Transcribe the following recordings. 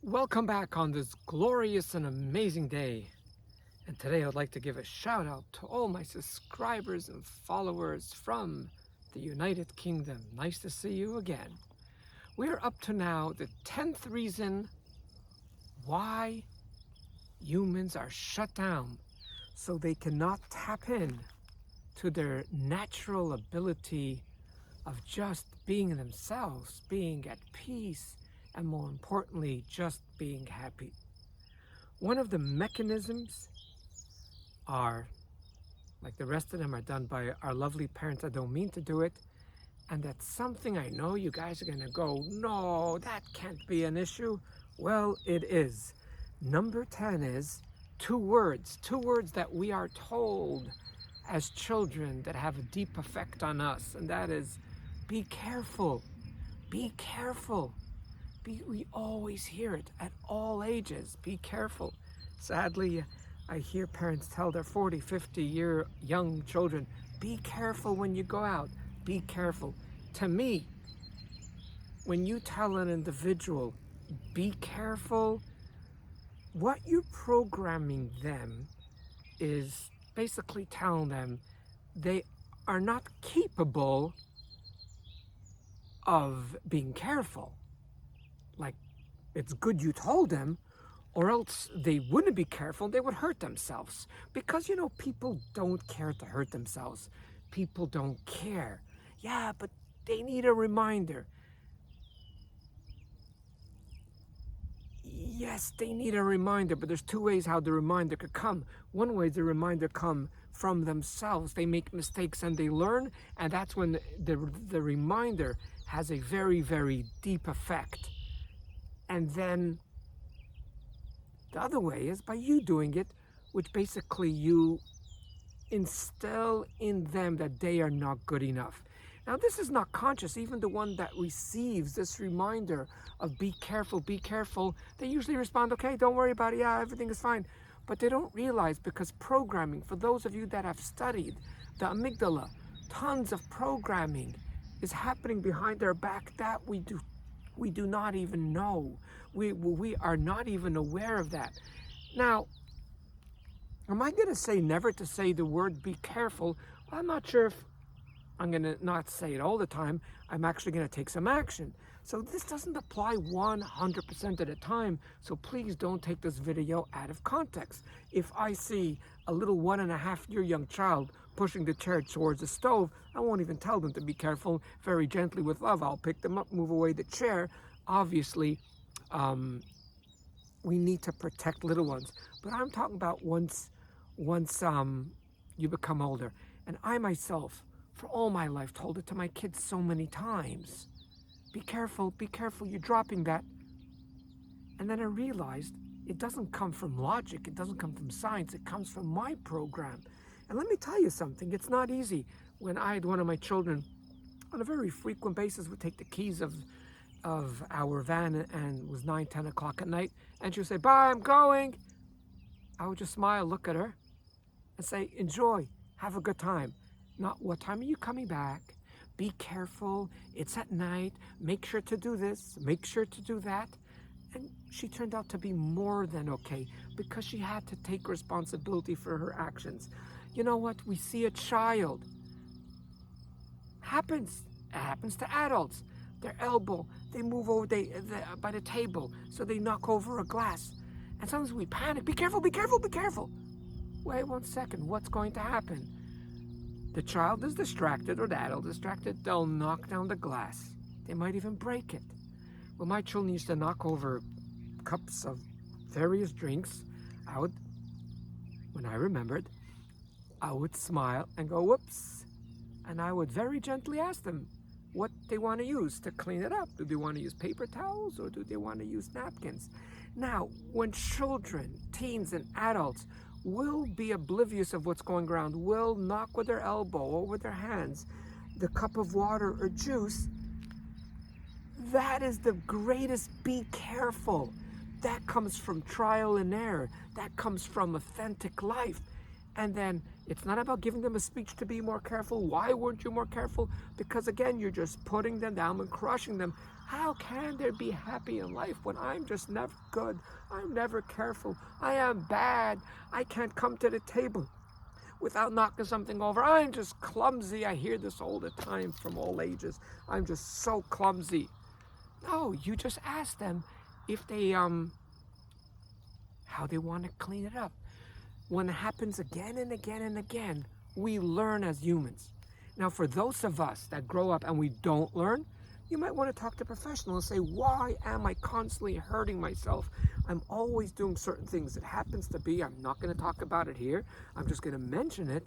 Welcome back on this glorious and amazing day. And today I'd like to give a shout out to all my subscribers and followers from the United Kingdom. Nice to see you again. We're up to now the 10th reason why humans are shut down so they cannot tap in to their natural ability of just being themselves, being at peace, and more importantly, just being happy. One of the mechanisms are, like the rest of them, are done by our lovely parents. I don't mean to do it. And that's something I know you guys are going to go, no, that can't be an issue. Well, it is. Number 10 is two words that we are told as children that have a deep effect on us. And that is, be careful, be careful. We always hear it at all ages, be careful. Sadly, I hear parents tell their 40, 50-year young children, be careful when you go out, be careful. To me, when you tell an individual, be careful, what you're programming them is basically telling them they are not capable of being careful. Like, it's good you told them, or else they wouldn't be careful, they would hurt themselves. Because, people don't care to hurt themselves. People don't care. Yeah, but they need a reminder. Yes, they need a reminder, but there's two ways how the reminder could come. One way the reminder come from themselves. They make mistakes and they learn, and that's when the reminder has a very, very deep effect. And then the other way is by you doing it, which basically you instill in them that they are not good enough. Now, this is not conscious. Even the one that receives this reminder of be careful, they usually respond, okay, don't worry about it, yeah, everything is fine. But they don't realize, because programming, for those of you that have studied the amygdala, tons of programming is happening behind our back that we do not even know. We are not even aware of that. Now, am I going to say never to say the word be careful? Well, I'm not sure if I'm going to not say it all the time. I'm actually going to take some action. So this doesn't apply 100% of the time. So please don't take this video out of context. If I see a little 1.5-year young child pushing the chair towards the stove, I won't even tell them to be careful. Very gently with love, I'll pick them up, move away the chair. Obviously, we need to protect little ones. But I'm talking about once you become older. And I myself, for all my life, told it to my kids so many times. Be careful, you're dropping that. And then I realized it doesn't come from logic, it doesn't come from science, it comes from my program. And let me tell you something, it's not easy. When I had one of my children, on a very frequent basis, would take the keys of our van, and it was 9, 10 o'clock at night, and she would say, bye, I'm going. I would just smile, look at her, and say, enjoy, have a good time. Not, what time are you coming back? Be careful, it's at night, make sure to do this, make sure to do that. And she turned out to be more than okay, because she had to take responsibility for her actions. You know what? We see a child. It happens to adults. Their elbow, they move over by the table, so they knock over a glass. And sometimes we panic, be careful. Wait 1 second, what's going to happen? The child is distracted, or the adult is distracted, they'll knock down the glass. They might even break it. Well, my children used to knock over cups of various drinks. When I remembered, I would smile and go, whoops. And I would very gently ask them what they want to use to clean it up. Do they want to use paper towels, or do they want to use napkins? Now, when children, teens, and adults will be oblivious of what's going around, will knock with their elbow or with their hands the cup of water or juice, that is the greatest be careful. That comes from trial and error. That comes from authentic life. And then It's not about giving them a speech to be more careful. Why weren't you more careful? Because again, you're just putting them down and crushing them. How can there be happy in life when I'm just never good? I'm never careful. I am bad. I can't come to the table without knocking something over. I'm just clumsy. I hear this all the time from all ages. I'm just so clumsy. No, you just ask them if they how they want to clean it up. When it happens again and again and again, we learn as humans. Now, for those of us that grow up and we don't learn, you might want to talk to a professional and say, why am I constantly hurting myself? I'm always doing certain things. It happens to be, I'm not going to talk about it here, I'm just going to mention it,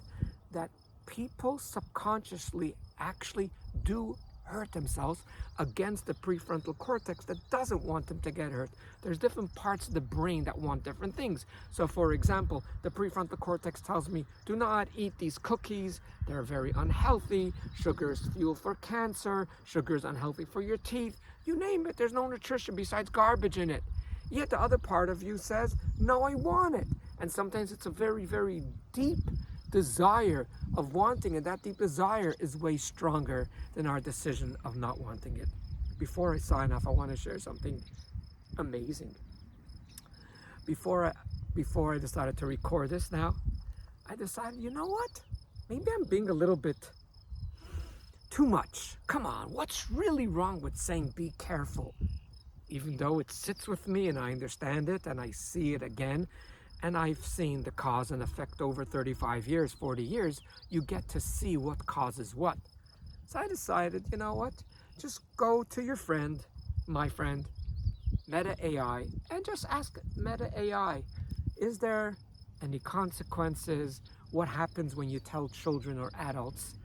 that people subconsciously actually do hurt themselves against the prefrontal cortex that doesn't want them to get hurt. There's different parts of the brain that want different things. So for example, the prefrontal cortex tells me, do not eat these cookies, they're very unhealthy, sugar is fuel for cancer, sugar is unhealthy for your teeth, you name it, there's no nutrition besides garbage in it. Yet the other part of you says, no, I want it. And sometimes it's a very, very deep desire of wanting it. That deep desire is way stronger than our decision of not wanting it. Before I sign off, I want to share something amazing. Before I decided to record this now, I decided, you know what? Maybe I'm being a little bit too much. Come on, what's really wrong with saying be careful? Even though it sits with me and I understand it and I see it again, and I've seen the cause and effect over 35 years, 40 years, you get to see what causes what. So I decided, you know what? Just go to your friend, my friend, Meta AI, and just ask Meta AI, is there any consequences? What happens when you tell children or adults,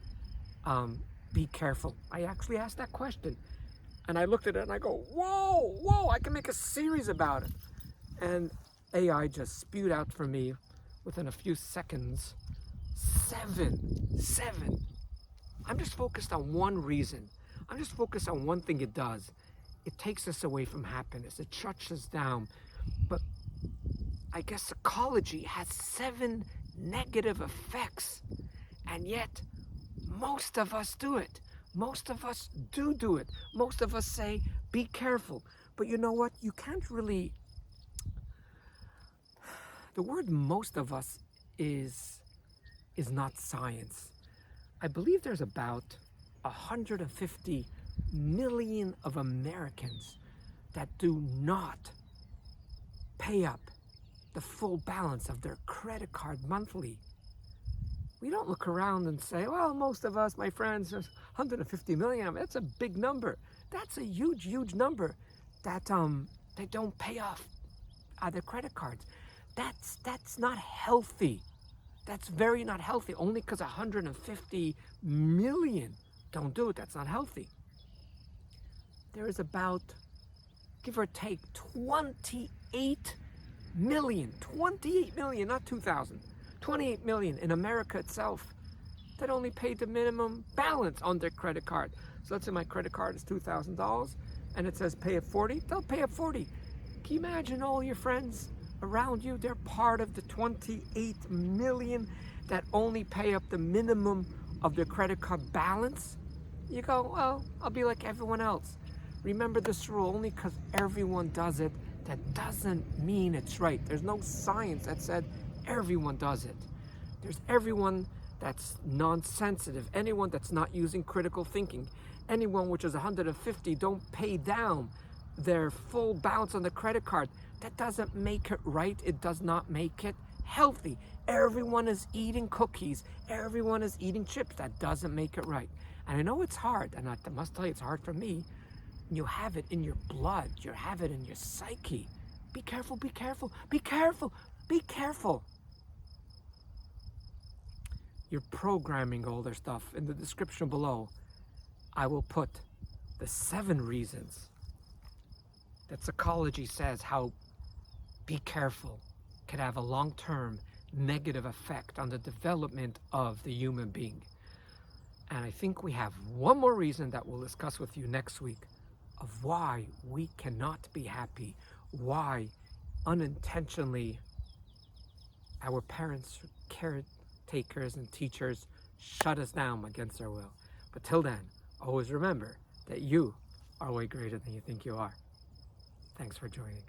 be careful? I actually asked that question. And I looked at it and I go, whoa, I can make a series about it. And AI just spewed out for me within a few seconds, seven. I'm just focused on one reason. I'm just focused on one thing it does. It takes us away from happiness. It shuts us down. But I guess psychology has 7 negative effects. And yet, most of us do it. Most of us do it. Most of us say, be careful. But you know what? You can't really... The word most of us is not science. I believe there's about 150 million of Americans that do not pay up the full balance of their credit card monthly. We don't look around and say, well, most of us, my friends, 150 million, that's a big number. That's a huge number that they don't pay off their credit cards. That's not healthy. That's very not healthy. Only because 150 million don't do it, that's not healthy. There is about, give or take, 28 million, not 2,000, 28 million in America itself that only paid the minimum balance on their credit card. So let's say my credit card is $2,000 and it says pay at 40, they'll pay at 40. Can you imagine all your friends around you? They're part of the 28 million that only pay up the minimum of their credit card balance. You go, well, I'll be like everyone else. Remember this rule, only because everyone does it, that doesn't mean it's right. There's no science that said everyone does it. There's everyone that's non-sensitive, anyone that's not using critical thinking, anyone which is 150 don't pay down their full balance on the credit card. That doesn't make it right. It does not make it healthy. Everyone is eating cookies. Everyone is eating chips. That doesn't make it right. And I know it's hard, and I must tell you, it's hard for me. You have it in your blood. You have it in your psyche. Be careful, be careful, be careful, be careful. You're programming all their stuff. In the description below, I will put the 7 reasons that psychology says how be careful could have a long-term negative effect on the development of the human being. And I think we have one more reason that we'll discuss with you next week of why we cannot be happy, why unintentionally our parents cared takers and teachers shut us down against our will. But till then, always remember that you are way greater than you think you are. Thanks for joining.